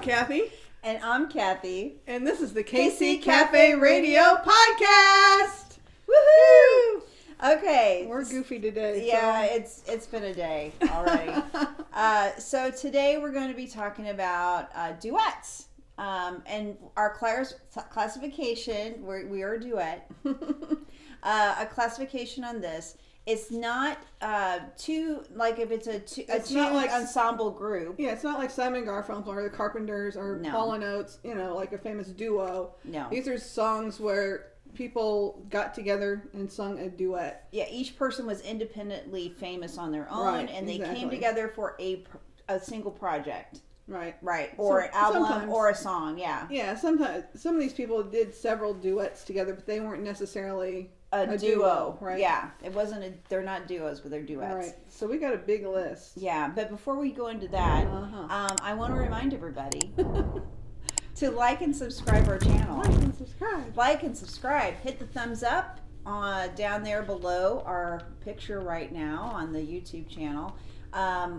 Kathy. And I'm Kathy. And this is the KC Cafe Radio Podcast. Woohoo! Okay. We're goofy today. Yeah, it's been a day already. So today we're going to be talking about duets. And our classification, we are a duet. A classification on this. It's not two, like if it's a two like ensemble group. Yeah, it's not like Simon Garfunkel or the Carpenters or Paul & Oates, like a famous duo. No. These are songs where people got together and sung a duet. Yeah, each person was independently famous on their own, right, and they exactly. came together for a single project. Right. Right. Or an album or a song, yeah. Yeah, sometimes some of these people did several duets together, but they weren't necessarily a duo, right? Yeah, it wasn't. They're not duos, but they're duets. All right. So we got a big list. Yeah, but before we go into that, I want to remind everybody to like and subscribe our channel. Like and subscribe. Hit the thumbs up down there below our picture right now on the YouTube channel.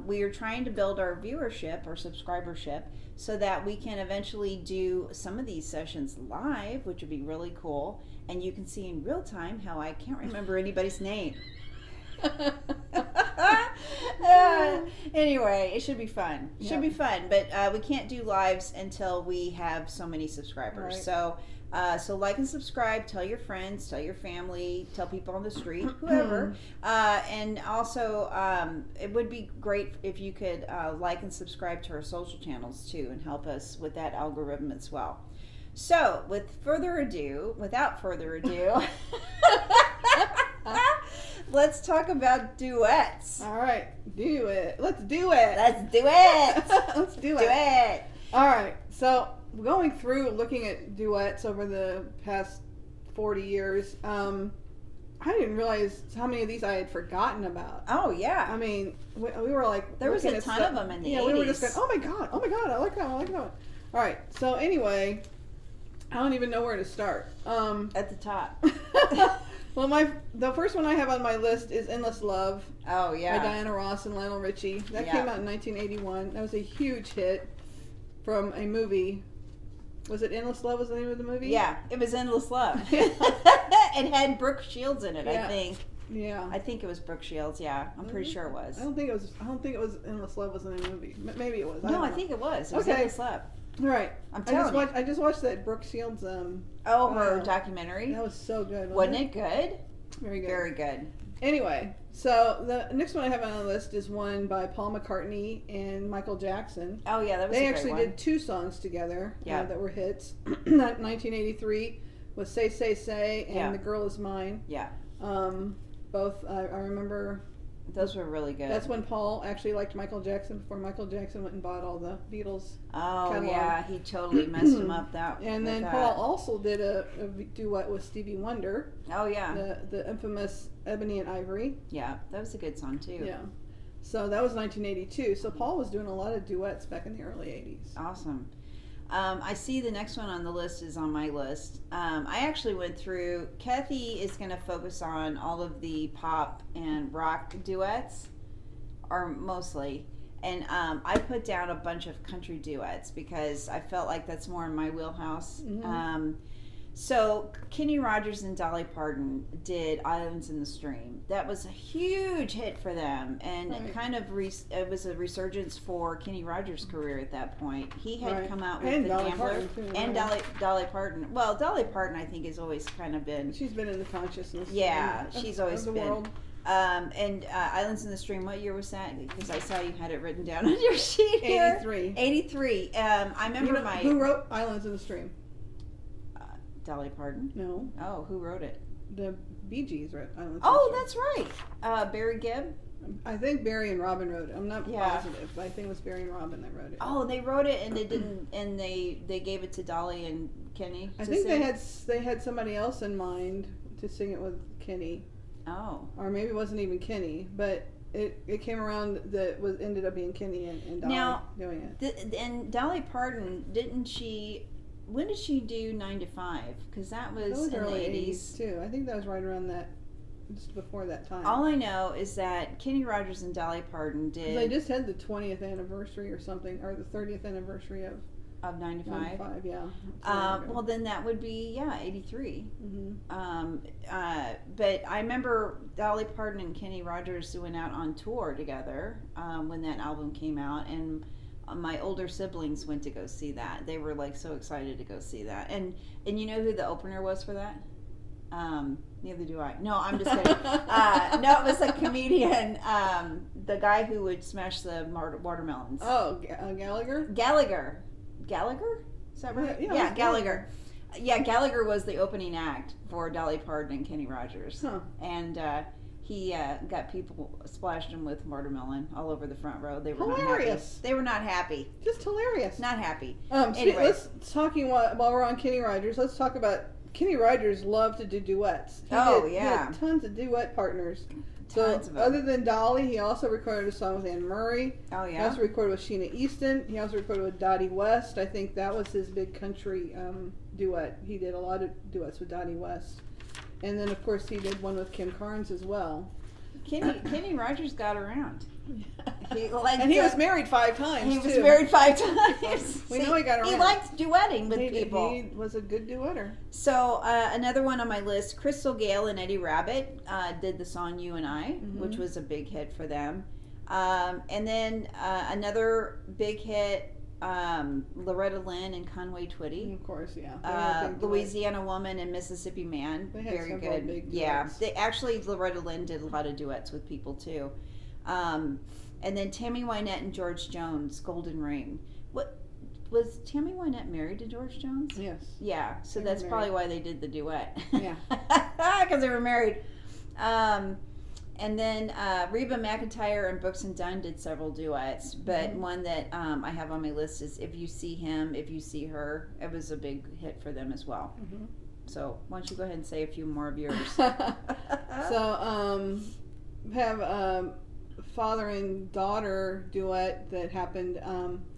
We are trying to build our viewership or subscribership so that we can eventually do some of these sessions live, which would be really cool. And you can see in real time how I can't remember anybody's name. Anyway, it should be fun. Should be fun, but we can't do lives until we have so many subscribers. Right. So like and subscribe. Tell your friends, tell your family, tell people on the street, whoever. And also, it would be great if you could like and subscribe to our social channels too, and help us with that algorithm as well. So, without further ado, let's talk about duets. All right, do it. Let's do it. Let's do it. Let's do it. Do it. All right, so going through looking at duets over the past 40 years, I didn't realize how many of these I had forgotten about. Oh, yeah. I mean, we were like... There was a ton of them in the 80s. Yeah, we were just going, oh my God, I like that one, All right, so anyway... I don't even know where to start. At the top. Well, the first one I have on my list is Endless Love. Oh, yeah. By Diana Ross and Lionel Richie. That came out in 1981. That was a huge hit from a movie. Was it Endless Love was the name of the movie? Yeah, it was Endless Love. It had Brooke Shields in it, I think. Yeah. I think it was Brooke Shields, yeah. I'm pretty sure it was. I don't think it was Endless Love was the name of the movie. Maybe it was. I think it was. It was Endless Love. Right. I'm telling you. I just watched that Brooke Shields her documentary. That was so good. Wasn't it good? Very good. Very good. Anyway, so the next one I have on the list is one by Paul McCartney and Michael Jackson. Oh yeah, that was They a great actually one. did two songs together that were hits. 1983 was Say Say Say and The Girl Is Mine. Yeah. Both I remember. Those were really good. That's when Paul actually liked Michael Jackson before Michael Jackson went and bought all the Beatles. Oh, catalog. Yeah, he totally messed him up. And then Paul also did a duet with Stevie Wonder. Oh, yeah. The infamous Ebony and Ivory. Yeah, that was a good song, too. Yeah. So that was 1982. So Paul was doing a lot of duets back in the early 80s. Awesome. I see the next one on the list is on my list. I actually went through, Kathy is going to focus on all of the pop and rock duets, or mostly. And I put down a bunch of country duets because I felt like that's more in my wheelhouse. Mm-hmm. So Kenny Rogers and Dolly Parton did Islands in the Stream. That was a huge hit for them, and it was a resurgence for Kenny Rogers' career at that point. He had come out with The Gambler and Dolly Parton. Well, Dolly Parton I think has always kind of been... She's been in the consciousness. Yeah, she's always been. World. And Islands in the Stream, what year was that? Because I saw you had it written down on your sheet here. 83. I remember who wrote Islands in the Stream? Dolly Parton? No. Oh, who wrote it? The Bee Gees wrote Islands in the Stream. Oh, that's right. Barry Gibb? I think Barry and Robin wrote it. I'm not positive, but I think it was Barry and Robin that wrote it. Oh, they wrote it and they didn't, and they gave it to Dolly and Kenny. I think they had somebody else in mind to sing it with Kenny. Oh. Or maybe it wasn't even Kenny, but it came around that ended up being Kenny and Dolly doing it. And Dolly Parton, didn't she? When did she do 9 to 5? Because that was in the early 80s too. I think that was right around that. Just before that time. All I know is that Kenny Rogers and Dolly Parton did. They just had the 20th anniversary or something, or the 30th anniversary of Of 95? 95, yeah. Well, then that would be, 83. Mm-hmm. But I remember Dolly Parton and Kenny Rogers went out on tour together when that album came out, and my older siblings went to go see that. They were like so excited to go see that. And you know who the opener was for that? Neither do I. No, I'm just kidding. No, it was a comedian, the guy who would smash the watermelons. Oh, Gallagher? Gallagher? Is that right? Yeah, Gallagher. Yeah, Gallagher was the opening act for Dolly Parton and Kenny Rogers. Huh. And he got people, splashed them with watermelon all over the front row. They were hilarious. Not happy. They were not happy. Just hilarious. Not happy. Anyway. Let's talking while we're on Kenny Rogers. Let's talk about Kenny Rogers. Loved to do duets. He had tons of duet partners. Tons of them. Other than Dolly, he also recorded a song with Anne Murray. Oh yeah. He also recorded with Sheena Easton. He also recorded with Dottie West. I think that was his big country duet. He did a lot of duets with Dottie West. And then, of course, he did one with Kim Carnes as well. Kenny Rogers got around. He was married 5 times, He was married 5 times. We know he got around. He liked duetting with people. He was a good duetter. So, another one on my list, Crystal Gayle and Eddie Rabbitt did the song You and I, which was a big hit for them. And then another big hit, Loretta Lynn and Conway Twitty. Of course, yeah. Louisiana Woman and Mississippi Man. They had very good. Big yeah, Loretta Lynn did a lot of duets with people too. And then Tammy Wynette and George Jones, Golden Ring. What was Tammy Wynette married to George Jones? Yes. Yeah, so that's probably why they did the duet. Yeah. Because they were married. And then Reba McEntire and Brooks and Dunn did several duets, but one that I have on my list is If You See Him, If You See Her. It was a big hit for them as well. Mm-hmm. So why don't you go ahead and say a few more of yours. So have father and daughter duet that happened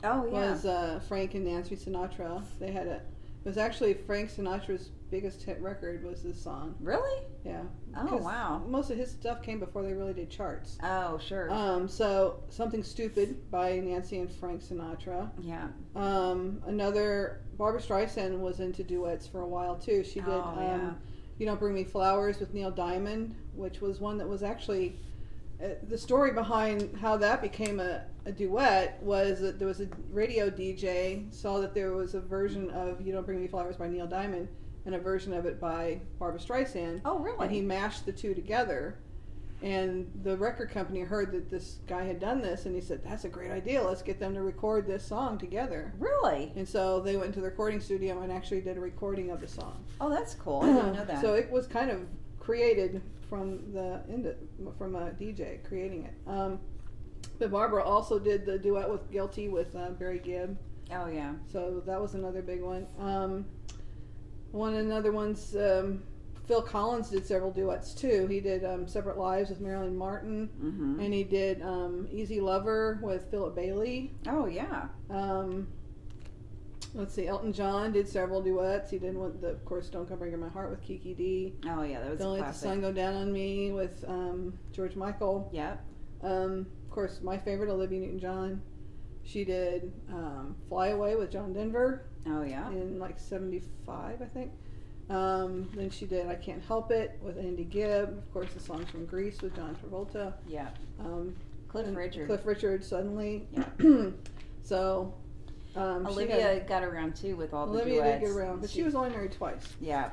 was Frank and Nancy Sinatra. They had it was actually Frank Sinatra's biggest hit record was this song. Really? Yeah. Oh, wow. Most of his stuff came before they really did charts. Oh, sure. So Something Stupid by Nancy and Frank Sinatra. Yeah. Another, Barbra Streisand was into duets for a while too. She did You Don't Bring Me Flowers with Neil Diamond, which was one that was actually the story behind how that became a duet was that there was a radio DJ saw that there was a version of You Don't Bring Me Flowers by Neil Diamond and a version of it by Barbra Streisand. Oh, really? And he mashed the two together. And the record company heard that this guy had done this, and he said, "That's a great idea. Let's get them to record this song together." Really? And so they went to the recording studio and actually did a recording of the song. Oh, that's cool. I didn't know that. So it was kind of created from a DJ creating it. But Barbara also did the duet with Guilty with Barry Gibb. Oh, yeah. So that was another big one. Another one's Phil Collins did several duets too. He did Separate Lives with Marilyn Martin, and he did Easy Lover with Philip Bailey. Oh, yeah. Let's see, Elton John did several duets. He did one, of course, Don't Come Breaking My Heart with Kiki Dee. Oh, yeah, that was Don't a Let classic. the Sun Go Down on Me with George Michael. Yep. Of course, my favorite, Olivia Newton-John. She did Fly Away with John Denver. Oh, yeah. In like 75, I think. Then she did I Can't Help It with Andy Gibb. Of course, the songs from Grease with John Travolta. Yeah. Cliff Richard, Suddenly. Yeah. So... Olivia got around too with all the duets. Olivia did get around, but she was only married twice. Yeah.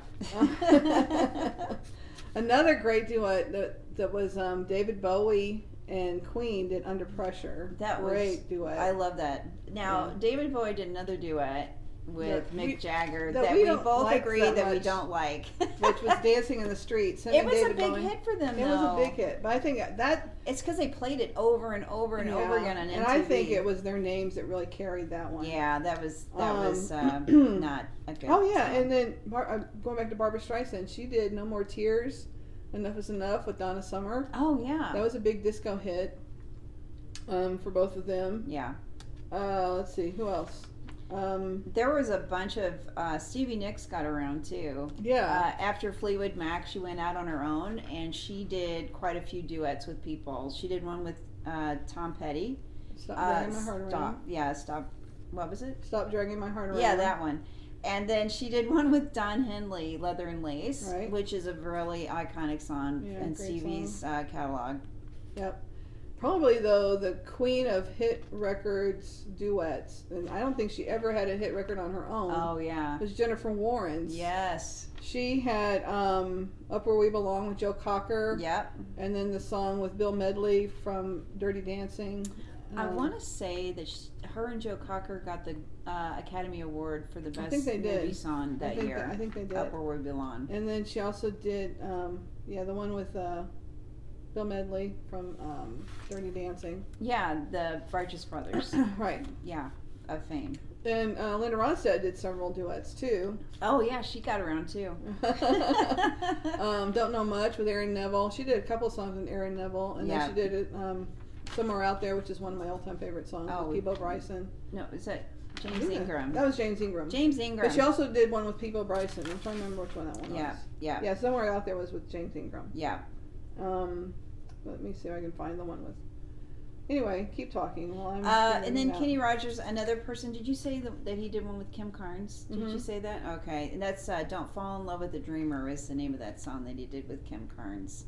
Another great duet that was David Bowie and Queen did Under Pressure. That was great duet. I love that. Now David Bowie did another duet with Mick Jagger that we both like agree that we don't like, which was Dancing in the Streets. It was a big hit for them. It was a big hit, but I think that it's because they played it over and over and over again on MTV. And I think it was their names that really carried that one. Yeah, that was not a good. Oh yeah, and then going back to Barbra Streisand, she did No More Tears, Enough Is Enough with Donna Summer. Oh yeah, that was a big disco hit for both of them. Yeah. Let's see, who else? There was a bunch of Stevie Nicks got around too. Yeah. After Fleetwood Mac, she went out on her own and she did quite a few duets with people. She did one with Tom Petty. Stop What was it? Stop Dragging My Heart Around. Yeah, that one. And then she did one with Don Henley, Leather and Lace, right. which is a really iconic song in Stevie's catalog. Yep. Probably, though, the queen of hit records duets, and I don't think she ever had a hit record on her own. Oh, yeah. Was Jennifer Warren's. Yes. She had Up Where We Belong with Joe Cocker. Yep. And then the song with Bill Medley from Dirty Dancing. I want to say that her and Joe Cocker got the Academy Award for the best movie song that year. I think they did. Up Where We Belong. And then she also did, the one with Bill Medley from Dirty Dancing. Yeah, the Righteous Brothers. Right. Yeah, of fame. And Linda Ronstadt did several duets too. Oh yeah, she got around too. Don't Know Much with Aaron Neville. She did a couple songs with Aaron Neville, and then she did it Somewhere Out There, which is one of my all-time favorite songs with Peebo Bryson. No, is that James Ingram? That was James Ingram. James Ingram. But she also did one with Peebo Bryson. I'm trying to remember which one that one was. Yeah. Somewhere Out There was with James Ingram. Yeah. Let me see if I can find the one with. Anyway, keep talking while I'm. And then Kenny Rogers, another person. Did you say that he did one with Kim Carnes? Did you say that? Okay, and that's "Don't Fall in Love with a Dreamer" is the name of that song that he did with Kim Carnes.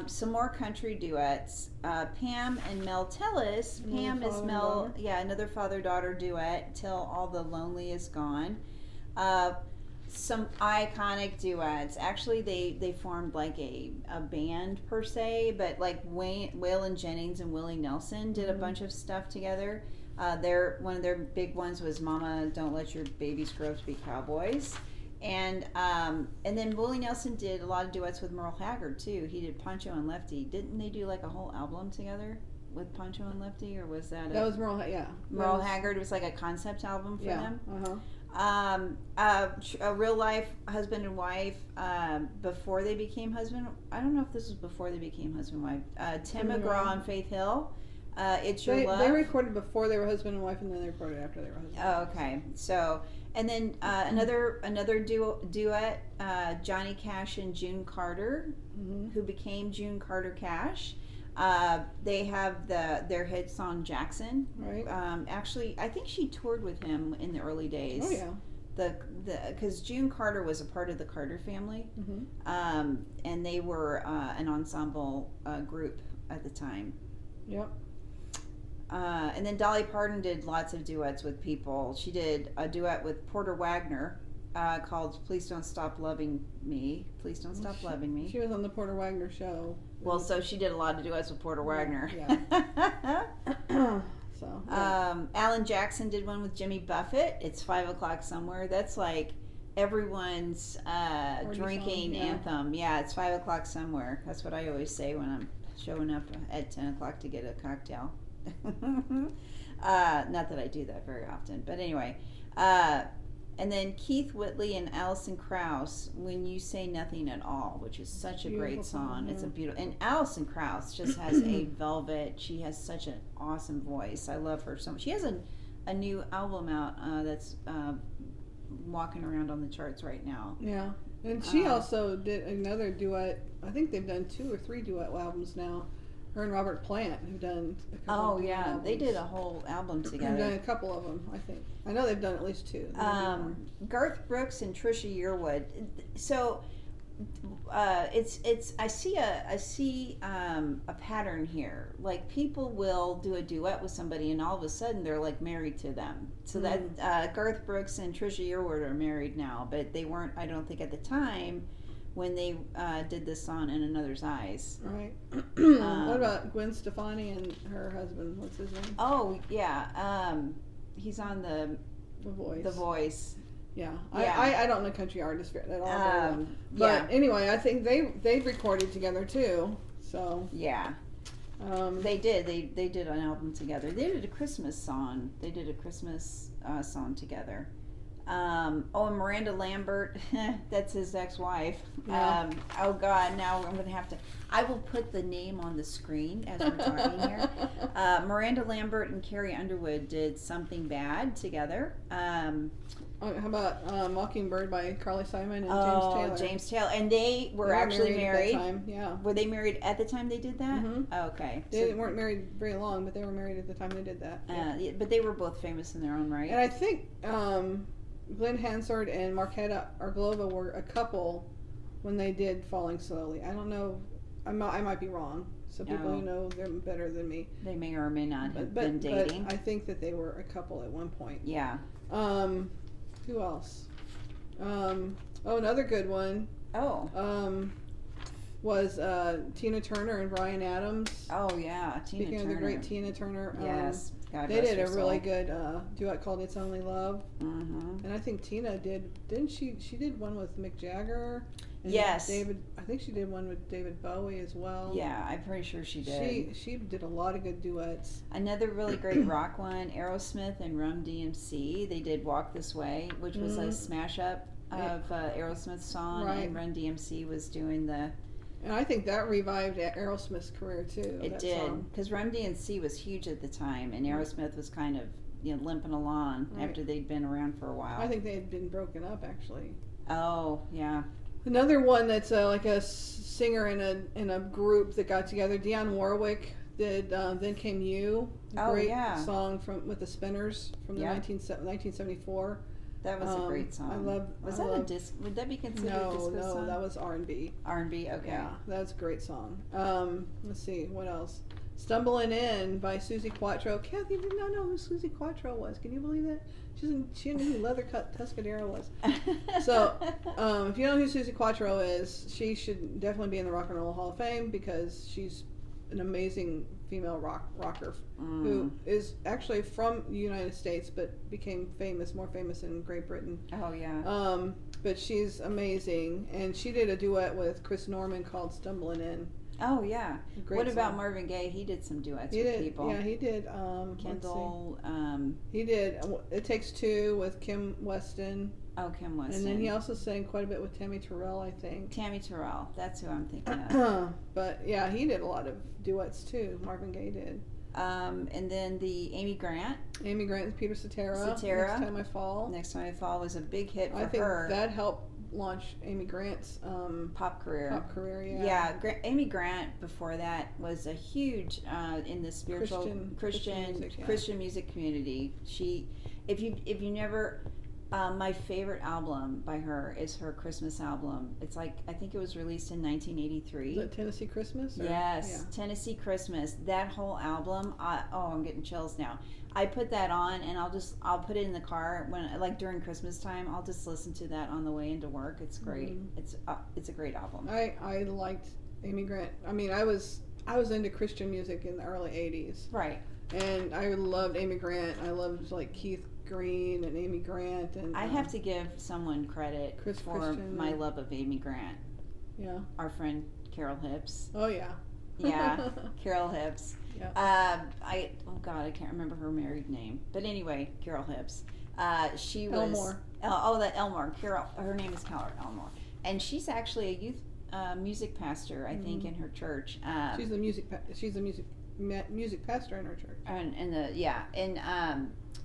Some more country duets. Pam and Mel Tillis. Pam is Mel. Yeah, another father-daughter duet. "Till All the Lonely Is Gone." Some iconic duets. Actually, they formed like a band per se, but like Waylon Jennings and Willie Nelson did a bunch of stuff together. One of their big ones was "Mama, Don't Let Your Babies Grow Up to Be Cowboys," and then Willie Nelson did a lot of duets with Merle Haggard too. He did Pancho and Lefty. Didn't they do like a whole album together with Pancho and Lefty, or was that? That was Merle. Yeah. Merle Haggard was like a concept album for them. A real life husband and wife before they became husband. I don't know if this was before they became husband and wife. Tim McGraw and Faith Hill. It's Your Love. They recorded before they were husband and wife, and then they recorded after they were husband. Oh, okay. So, and then another duet, Johnny Cash and June Carter, who became June Carter Cash. They have their hit song Jackson. Right. Actually, I think she toured with him in the early days. Oh yeah. Because June Carter was a part of the Carter family, and they were an ensemble group at the time. Yep. And then Dolly Parton did lots of duets with people. She did a duet with Porter Wagner called "Please Don't Stop Loving Me." Please don't stop loving me. She was on the Porter Wagner show. Well, so she did a lot of duets with Porter Wagner. Yeah. So, Alan Jackson did one with Jimmy Buffett. It's 5 o'clock somewhere. That's like everyone's drinking anthem. Yeah, it's 5 o'clock somewhere. That's what I always say when I'm showing up at 10 o'clock to get a cocktail. Not that I do that very often, but anyway. And then Keith Whitley and Alison Krauss, "When You Say Nothing at All," which is such a great song. It's a beautiful, and Alison Krauss just has a velvet. She has such an awesome voice. I love her so much. She has a new album out that's walking around on the charts right now. Yeah, and she also did another duet. I think they've done 2 or 3 duet albums now. Her and Robert Plant have done a couple of albums. They did a whole album together. They've done a couple of them, I think. I know they've done at least 2. Garth Brooks and Trisha Yearwood. So I see a pattern here. Like, people will do a duet with somebody, and all of a sudden they're like married to them. So that Garth Brooks and Trisha Yearwood are married now, but they weren't, I don't think, at the time when they did this song "In Another's Eyes." Right. What about Gwen Stefani and her husband? What's his name? Oh yeah, he's on the Voice. The Voice. Yeah. I don't know country artists at all. But anyway, I think they recorded together too. So yeah. They did. They did an album together. They did a Christmas song. They did a Christmas song together. And Miranda Lambert, that's his ex-wife. Yeah. Oh God, now I'm going to have to, I will put the name on the screen as we're talking here. Miranda Lambert and Carrie Underwood did "Something Bad" together. How about Mockingbird by Carly Simon and Oh, James Taylor? James Taylor. And they were actually married. At that time. Yeah. Were they married at the time they did that? Mm-hmm. Okay. They weren't married very long, but they were married at the time they did that. Yeah. But they were both famous in their own right. And I think Glenn Hansard and Marketa Arglova were a couple when they did Falling Slowly. I don't know. I might be wrong. So people who know them better than me. They may or may not have been dating. But I think that they were a couple at one point. Yeah. Who else? Another good one. Was Tina Turner and Bryan Adams. Oh yeah, Tina Speaking Turner. of the great Tina Turner. Yes. God they did a really good duet called "It's Only Love." Mm-hmm. And I think Tina didn't she? She did one with Mick Jagger. And yes. David. I think she did one with David Bowie as well. Yeah, I'm pretty sure she did. She did a lot of good duets. Another really great rock one, Aerosmith and Run DMC. They did "Walk This Way," which was a smash up of Aerosmith's song, and Run DMC was doing the. And I think that revived Aerosmith's career too. It did, because Run DMC was huge at the time, and Aerosmith was kind of limping along after they'd been around for a while. I think they had been broken up actually. Oh yeah. Another one that's like a singer in a group that got together. Dionne Warwick did "Then Came You," great song with the Spinners from the 1974. That was a great song. A disc? Would that be considered a disco song? No, that was R&B. R&B, okay. Yeah, that's a great song. Let's see, what else? "Stumbling In" by Susie Quattro. Kathy did not know who Susie Quattro was. Can you believe that? She knew who Leathercut Tuscadero was. So, if you know who Susie Quattro is, she should definitely be in the Rock and Roll Hall of Fame because she's an amazing female rocker who is actually from the United States but became more famous in Great Britain. Oh yeah. But she's amazing, and she did a duet with Chris Norman called "Stumbling In." Oh yeah. What song. about Marvin Gaye? He did some duets with people. Yeah, he did. Kendall. He did "It Takes Two" with Kim Weston. Oh, Kim Weston. And then he also sang quite a bit with Tammy Terrell, I think. Tammy Terrell, that's who I'm thinking of. But yeah, he did a lot of duets too. Marvin Gaye did. And then the Amy Grant. Amy Grant and Peter Cetera. Next Time I Fall. Next Time I Fall was a big hit for her. I think that helped launch Amy Grant's pop career. Yeah. Amy Grant before that was a huge in the spiritual Christian music community. If you never. My favorite album by her is her Christmas album. It's like, I think it was released in 1983. Is it Tennessee Christmas? Yes, yeah. Tennessee Christmas. That whole album, I'm getting chills now. I put that on and I'll put it in the car during Christmas time. I'll just listen to that on the way into work. It's great. It's a great album. I liked Amy Grant. I mean, I was into Christian music in the early 80s. Right. And I loved Amy Grant. I loved Keith Green and Amy Grant, and I have to give someone credit for my love of Amy Grant. Yeah, our friend Carol Hips. Oh yeah, Carol Hips. Yeah. I can't remember her married name, but anyway, Carol Hips. She was Elmore. That Elmore. Carol. Her name is Carol Elmore, and she's actually a youth music pastor, I think, in her church. She's a music pastor in her church.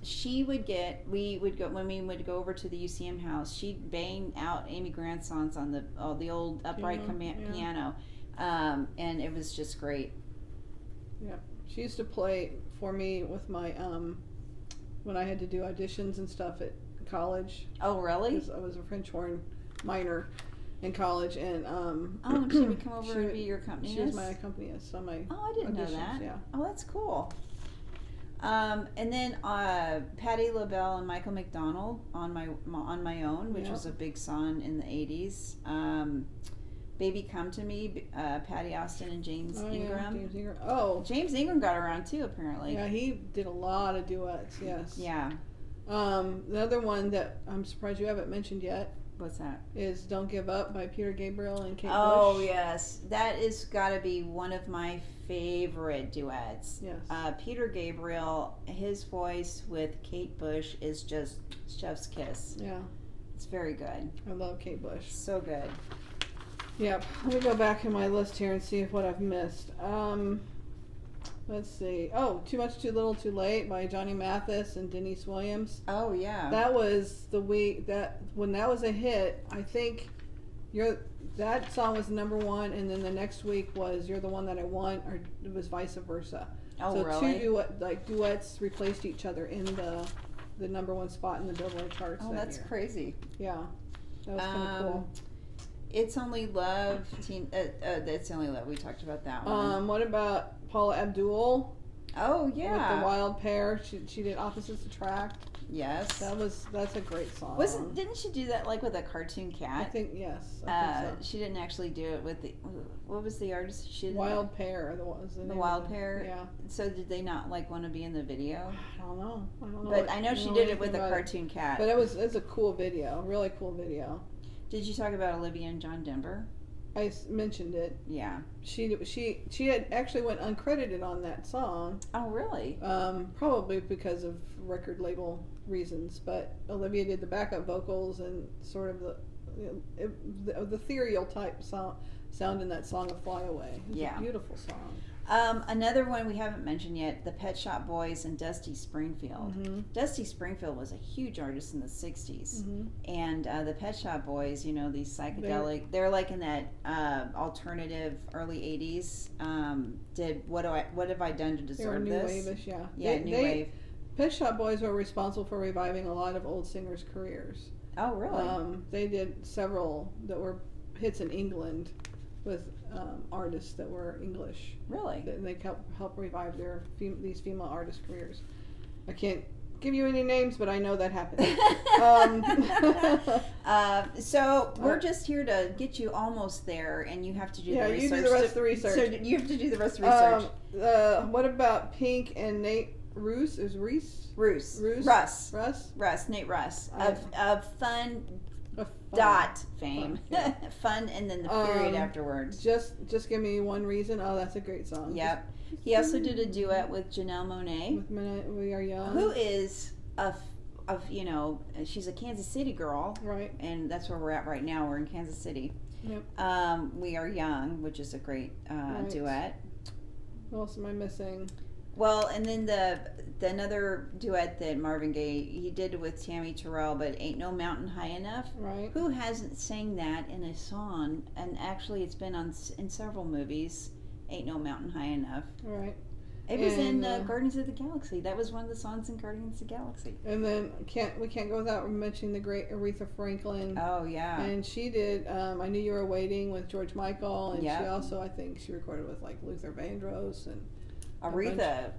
She would when we would go over to the UCM house, she'd bang out Amy Grant songs on the old upright piano, and it was just great. Yeah, she used to play for me with my when I had to do auditions and stuff at college. Oh really? Because I was a French horn minor in college, and she would come over and be your accompanist. She was my accompanist on my. Oh, I didn't know that. Yeah. Oh, that's cool. And then Patti LaBelle and Michael McDonald on my own, which was a big song in the 80s. Baby Come to Me, Patty Austin and James Ingram. James Ingram. Oh, James Ingram got around too, apparently. Yeah, he did a lot of duets. Yes. Yeah. The other one that I'm surprised you haven't mentioned yet. What's that? Is "Don't Give Up" by Peter Gabriel and Kate Bush. Oh yes, that is got to be one of my favorite duets. Yes. Peter Gabriel, his voice with Kate Bush is just chef's kiss. Yeah. It's very good. I love Kate Bush. So good. Yep. Let me go back in my list here and see what I've missed. Let's see. Oh, Too Much, Too Little, Too Late by Johnny Mathis and Denise Williams. Oh yeah. That was the week that when that was a hit. I think that song was #1, and then the next week was You're the One That I Want, or it was vice versa. Oh, so really? two duets replaced each other in the #1 spot in the Billboard charts. Oh, that's crazy. Yeah, that was kind of cool. It's Only Love. It's Only Love. We talked about that one. What about Paula Abdul? Oh yeah. With the Wild Pair, she did Opposites Attract. Yes. That's a great song. Didn't she do that like with a cartoon cat? I think yes. I think so. She didn't actually do it with the. What was the artist? She did Wild Pair. The Wild Pair. Yeah. So did they not like want to be in the video? I don't know. But I know she did it with a cartoon cat. But it's a cool video. Really cool video. Did you talk about Olivia and John Denver? I mentioned it. Yeah. She had actually went uncredited on that song. Oh, really? Probably because of record label reasons. But Olivia did the backup vocals and sort of the ethereal type sound in that song of Fly Away. It's a beautiful song. Another one we haven't mentioned yet, the Pet Shop Boys and Dusty Springfield. Mm-hmm. Dusty Springfield was a huge artist in the 60s. Mm-hmm. And the Pet Shop Boys, these psychedelic, they're like in that alternative early 80s. Did What Have I Done to Deserve New This? Wave-ish, yeah. Yeah, New Wave. Pet Shop Boys were responsible for reviving a lot of old singers' careers. Oh, really? They did several that were hits in England with artists that were English. Really? They help revive these female artist careers. I can't give you any names, but I know that happened. So we're just here to get you almost there, and you have to do the research. Yeah, you do the rest of the research. So you have to do the rest of the research. What about Pink and Nate Russ? Is Russ? Nate Russ of Fun fame. Yeah. Fun, and then the period afterwards. Just give me one reason. Oh, that's a great song. Yep. He also did a duet with Janelle Monáe. With We Are Young. Who is she's a Kansas City girl. Right. And that's where we're at right now. We're in Kansas City. Yep. We Are Young, which is a great duet. What else am I missing? Well, and then the another duet that Marvin Gaye, he did with Tammy Terrell, but Ain't No Mountain High Enough. Right. Who hasn't sang that in a song? And actually, it's been in several movies. Ain't No Mountain High Enough. Right. It was in Guardians of the Galaxy. That was one of the songs in Guardians of the Galaxy. And then we can't go without mentioning the great Aretha Franklin. Oh yeah. And she did I Knew You Were Waiting with George Michael, and yep. she also, I think, she recorded with like Luther Vandross and Aretha.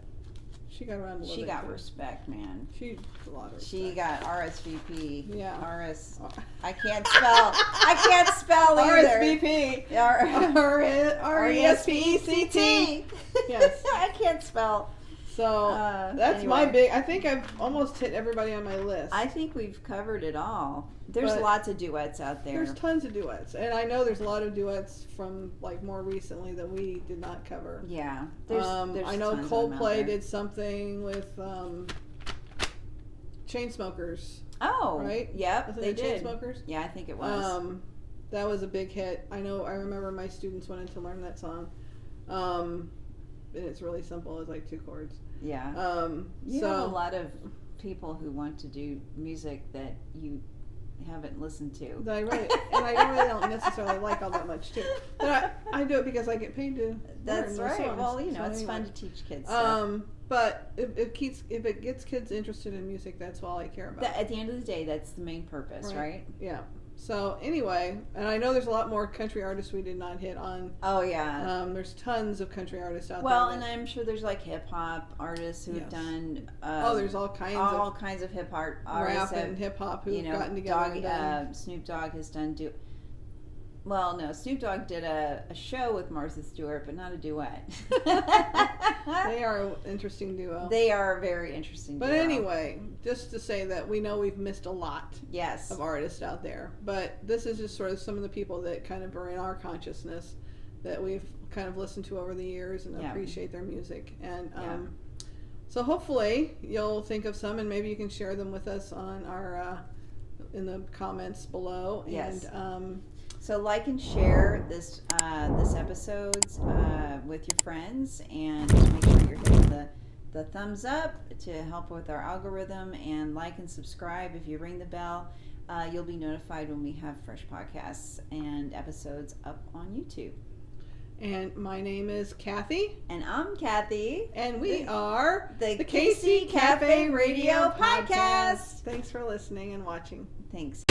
She got around a little bit. She got too. respect, man. She a lot of respect. She got RSVP. Yeah. I can't spell. I can't spell either. RSVP. R-E-S-P-E-C-T. Yes. I can't spell. So that's my big. I think I've almost hit everybody on my list. I think we've covered it all. There's lots of duets out there. There's tons of duets, and I know there's a lot of duets from like more recently that we did not cover. Yeah, there's I know Coldplay did something with Chainsmokers. Oh, right. Yep, they did. Chainsmokers. Yeah, I think it was. That was a big hit. I remember my students wanted to learn that song. And it's really simple. It's like 2 chords. Yeah. You have a lot of people who want to do music that you haven't listened to. That I really don't necessarily like all that much too. But I do it because I get paid to. That's learn right. songs. Well, it's fun to teach kids. But if it gets kids interested in music, that's all I care about. At the end of the day, that's the main purpose, right? Yeah. So anyway, and I know there's a lot more country artists we did not hit on. Oh yeah. There's tons of country artists out there. Well, and I'm sure there's like hip hop artists who have done. There's all kinds of hip hop artists, rap and hip hop who've gotten together. Snoop Dogg has done Well, no, Snoop Dogg did a show with Martha Stewart, but not a duet. They are an interesting duo. They are a very interesting duo. But anyway, just to say that we know we've missed a lot of artists out there. But this is just sort of some of the people that kind of are in our consciousness that we've kind of listened to over the years and appreciate their music. And so hopefully you'll think of some and maybe you can share them with us on our in the comments below. Yes. And So like and share this episodes with your friends, and make sure you're hitting the thumbs up to help with our algorithm, and like and subscribe. If you ring the bell, you'll be notified when we have fresh podcasts and episodes up on YouTube. And my name is Kathy. And I'm Kathy. And we are the KC Cafe Radio Podcast. Thanks for listening and watching. Thanks.